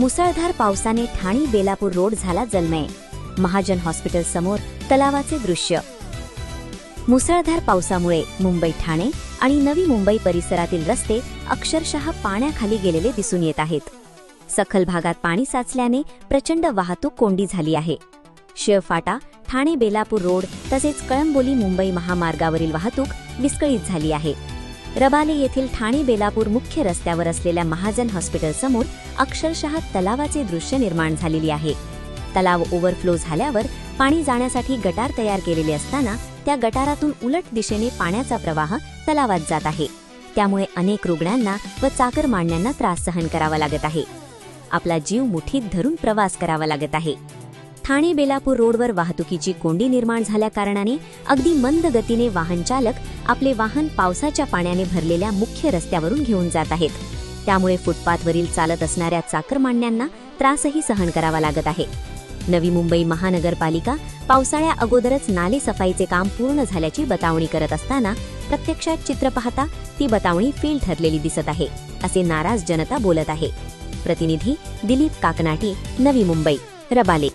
मुसळधार पावसाने ठाणे बेलापूर रोड झाला जलमय। महाजन हॉस्पिटल समोर तलावाचे दृश्य। मुसळधार पावसामुळे मुंबई ठाणे आणि नवी मुंबई परिसरातील रस्ते अक्षरशः पाण्याखाली गेलेले दिसून येत आहेत। सखल भागात पाणी साचल्याने प्रचंड वाहतूक कोंडी झाली आहे। शिळफाटा ठाणे बेलापूर रोड तसेच कळंबोली मुंबई महामार्गावरील वाहतूक विस्कळीत झाली आहे। रबाले येथील ठाणे बेलापूर मुख्य रस्त्यावर असलेल्या महाजन हॉस्पिटल समोर अक्षरशः तलावाचे दृश्य निर्माण झालेले आहे। तलाव ओव्हरफ्लो झाल्यावर पाणी जाण्यासाठी गटार तयार केलेले असताना त्या गटारातून उलट दिशेने पाण्याचा प्रवाह तलावात जात आहे। त्यामुळे अनेक रुग्णांना व चाकरमान्यांना त्रास सहन करावा लागत आहे। आपला जीव मुठीत धरून प्रवास करावा लागत आहे। ठाणे बेलापूर रोडवर वाहतुकीची कोंडी निर्माण झाल्या कारणाने अगदी मंद गतीने वाहन चालक आपले वाहन पावसाच्या पाण्याने भरलेल्या मुख्य रस्त्यावरून घेऊन जात आहेत। त्यामुळे फुटपाथवरील चालत असणाऱ्या चाकरमान्यांना त्रासही सहन करावा लागत आहे। नवी मुंबई महानगरपालिका पावसाळ्या अगोदरच नाले सफाईचे काम पूर्ण झाल्याची बतावणी करत असताना प्रत्यक्षात चित्र पाहता ती बतावणी फेल ठरलेली दिसत आहे, असे नाराज जनता बोलत आहे। प्रतिनिधी दिलीप काकनाटी, नवी मुंबई, रबाले।